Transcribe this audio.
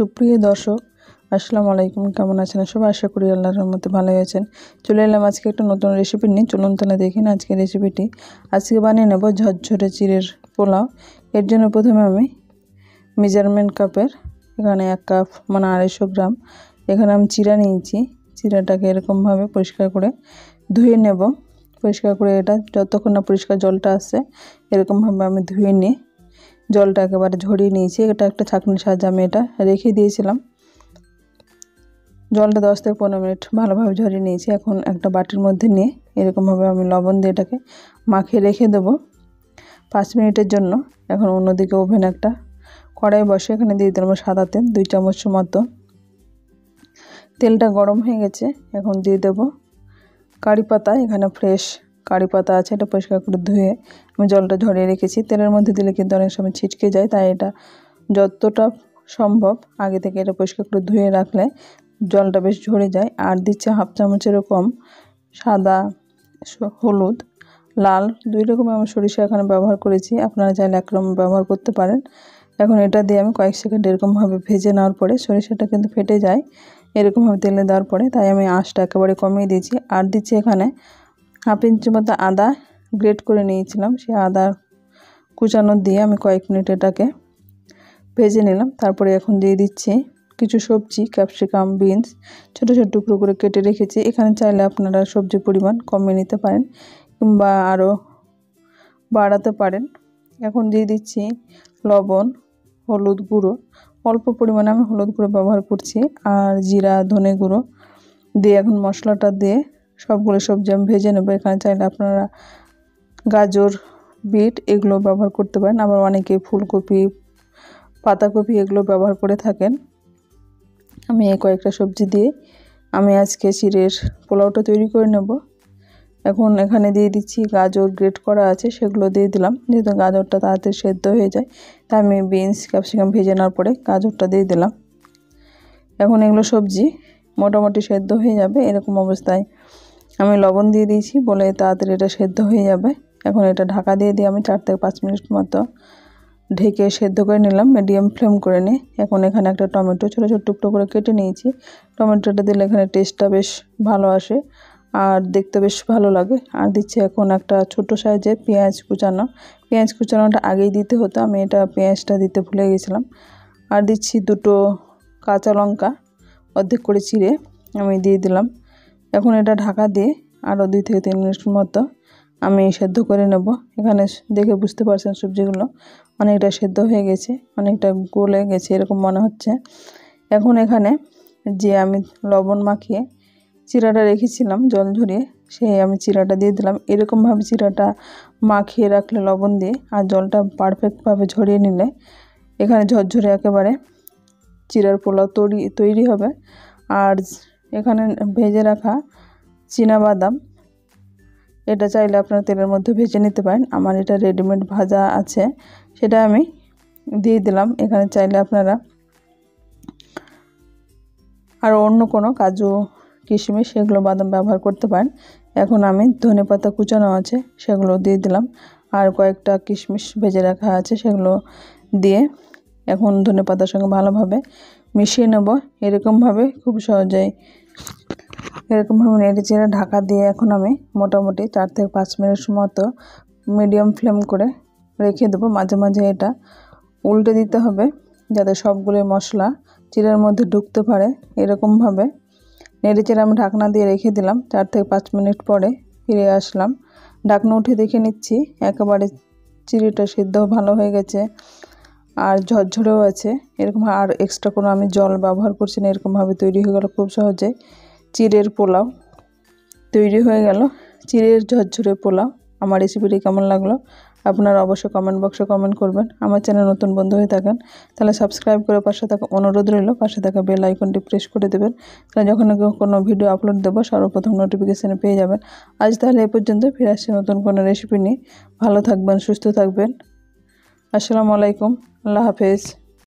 সুপ্রিয় দর্শক, আসসালামু আলাইকুম। কেমন আছেন সবাই? আশা করি আল্লাহর রহমতে ভালোই আছেন। চলে এলাম আজকে একটা নতুন রেসিপি নিয়ে। চলুন তাহলে দেখেন আজকের রেসিপিটি। আজকে বানিয়ে নেব ঝরঝরে চিড়ের পোলাও। এর জন্য প্রথমে আমি মেজারমেন্ট কাপের এখানে 1 কাপ মানে 250 গ্রাম এখানে আমি চিড়া নিয়েছি। চিড়াটাকে এরকমভাবে পরিষ্কার করে ধুয়ে নেব। পরিষ্কার করে এটা যতক্ষণ না পরিষ্কার জলটা আসে এরকমভাবে আমি ধুয়ে নিই। জলটা একেবারে ঝরিয়ে নিয়েছি। এটা একটা ছাঁকনির সাহায্যে আমি এটা রেখে দিয়েছিলাম। জলটা 10 থেকে 15 মিনিট ভালোভাবে ঝরিয়ে নিয়েছি। এখন একটা বাটির মধ্যে নিয়ে এরকমভাবে আমি লবণ দিয়ে এটাকে মাখিয়ে রেখে দেব 5 মিনিটের জন্য। এখন অন্যদিকে ওভেন একটা কড়াই বসে এখানে দিয়ে দিলাম সাদা তেল 2 চামচ মতো। তেলটা গরম হয়ে গেছে। এখন দিয়ে দেব কারি পাতা। এখানে ফ্রেশ কারি পাতা আছে, এটা পরিষ্কার করে ধুয়ে আমি জলটা ঝরিয়ে রেখেছি। তেলের মধ্যে দিলে কিন্তু অনেক সময় ছিটকে যায়, তাই এটা যতটা সম্ভব আগে থেকে এটা পরিষ্কার করে ধুয়ে রাখলে জলটা বেশ ঝরে যায়। আর দিচ্ছে 1/2 চামচের কম সাদা হলুদ, লাল 2 রকম আমি সরিষা এখানে ব্যবহার করেছি, আপনারা চাইলে একরকম ব্যবহার করতে পারেন। এখন এটা দিয়ে আমি কয়েক সেকেন্ড এরকমভাবে ভেজে নেওয়ার পরে সরিষাটা কিন্তু ফেটে যায় এরকমভাবে তেলে দেওয়ার পরে, তাই আমি আঁচটা একেবারে কমিয়ে দিয়েছি। আর দিচ্ছি এখানে 1/2 ইঞ্চি মতো আদা গ্রেট করে নিয়েছিলাম, সেই আদা কুচানো দিয়ে আমি কয়েক মিনিট এটাকে ভেজে নিলাম। তারপরে এখন দিয়ে দিচ্ছি কিছু সবজি, ক্যাপসিকাম, বিনস ছোট ছোট টুকরো করে কেটে রেখেছি। এখানে চাইলে আপনারা সবজির পরিমাণ কমিয়ে নিতে পারেন কিংবা আরও বাড়াতে পারেন। এখন দিয়ে দিচ্ছি লবণ, হলুদ গুঁড়ো, অল্প পরিমাণে আমি হলুদ গুঁড়ো ব্যবহার করছি, আর জিরা ধনে গুঁড়ো দিয়ে এখন মশলাটা দিয়ে সবগুলো সবজি আমি ভেজে নেব। এখানে চাইলে আপনারা গাজর, বিট এগুলো ব্যবহার করতে পারেন, আবার অনেকে ফুলকপি, পাতাকপি এগুলো ব্যবহার করে থাকেন। আমি এই কয়েকটা সবজি দিয়ে আমি আজকে চিড়ের পোলাওটা তৈরি করে নেব। এখন এখানে দিয়ে দিচ্ছি গাজর গ্রেট করা আছে, সেগুলো দিয়ে দিলাম। যেহেতু গাজরটা তাড়াতাড়ি সেদ্ধ হয়ে যায়, তাই আমি বিনস ক্যাপসিকাম ভেজে নেওয়ার পরে গাজরটা দিয়ে দিলাম। এখন এগুলো সবজি মোটামুটি সেদ্ধ হয়ে যাবে। এরকম অবস্থায় আমি লবণ দিয়ে দিয়েছি বলে তাড়াতাড়ি এটা সেদ্ধ হয়ে যাবে। এখন এটা ঢাকা দিয়ে আমি 4 থেকে 5 মিনিট মতো ঢেকে সেদ্ধ করে নিলাম মিডিয়াম ফ্লেম করে নিয়ে। এখন এখানে একটা টমেটো ছোটো ছোটো টুকরো করে কেটে নিয়েছি। টমেটোটা দিলে এখানে টেস্টটা বেশ ভালো আসে আর দেখতে বেশ ভালো লাগে। আর দিচ্ছি এখন একটা ছোট সাইজের পেঁয়াজ কুচানো। পেঁয়াজ কুচানোটা আগেই দিতে হতো, আমি এটা পেঁয়াজটা দিতে ভুলে গেছিলাম। আর দিচ্ছি 2টো কাঁচা লঙ্কা অর্ধেক করে চিড়ে আমি দিয়ে দিলাম। এখন এটা ঢাকা দিয়ে আরও 2 থেকে 3 মিনিট মতো আমি সেদ্ধ করে নেব। এখানে দেখে বুঝতে পারছেন সবজিগুলো অনেকটা সেদ্ধ হয়ে গেছে, অনেকটা গলে গেছে এরকম মনে হচ্ছে। এখন এখানে যে আমি লবণ মাখিয়ে চিড়াটা রেখেছিলাম জল ঝরিয়ে, সেই আমি চিড়াটা দিয়ে দিলাম। এরকমভাবে চিড়াটা মাখিয়ে রাখলে লবণ দিয়ে আর জলটা পারফেক্টভাবে ঝরিয়ে নিলে এখানে ঝরঝরে একেবারে চিড়ার পোলাও তৈরি হবে। আর এখানে ভেজে রাখা চীনাবাদাম, এটা চাইলে আপনারা তেলের মধ্যে ভেজে নিতে পারেন। আমার এটা রেডিমেড ভাজা আছে, সেটা আমি দিয়ে দিলাম। এখানে চাইলে আপনারা আর অন্য কোনো কাজু কিশমিশ সেগুলো বাদাম ব্যবহার করতে পারেন। এখন আমি ধনেপাতা কুচানো আছে সেগুলো দিয়ে দিলাম, আর কয়েকটা কিশমিশ ভেজে রাখা আছে সেগুলো দিয়ে এখন ধনেপাতার সঙ্গে ভালোভাবে মিশিয়ে নেব। এরকমভাবে খুব সহজেই এরকমভাবে নেড়ে চেড়ে ঢাকা দিয়ে এখন আমি মোটামুটি 4 থেকে 5 মিনিট মতো মিডিয়াম ফ্লেম করে রেখে দেবো। মাঝে মাঝে এটা উল্টে দিতে হবে যাতে সবগুলো মশলা চিড়ের মধ্যে ঢুকতে পারে। এরকমভাবে নেড়ে চেড়ে আমি ঢাকনা দিয়ে রেখে দিলাম। 4 থেকে 5 মিনিট পরে ফিরে আসলাম। ঢাকনা উঠে দেখে নিচ্ছি একেবারে চিড়েটা সিদ্ধ ভালো হয়ে গেছে আর ঝরঝরেও আছে। এরকম আর এক্সট্রা কোনো আমি জল ব্যবহার করছি না। এরকমভাবে তৈরি হয়ে গেল খুব সহজে চিড়ের পোলাও তৈরি হয়ে গেল। চিড়ের ঝরঝরে পোলাও। আমার রেসিপিটি কেমন লাগলো আপনারা অবশ্যই কমেন্ট বক্সে কমেন্ট করবেন। আমার চ্যানেল নতুন বন্ধু হয়ে থাকেন তাহলে সাবস্ক্রাইব করে পাশে থাকা অনুরোধ রইল, পাশে থাকা বেল আইকনটি প্রেস করে দেবেন, তাহলে যখন কোনো ভিডিও আপলোড দেবো সর্বপ্রথম নোটিফিকেশানে পেয়ে যাবেন। আজ তাহলে এ পর্যন্ত, ফিরে আসছি নতুন কোনো রেসিপি নিয়ে। ভালো থাকবেন, সুস্থ থাকবেন। আসসালামু আলাইকুম, আল্লাহ হাফেজ।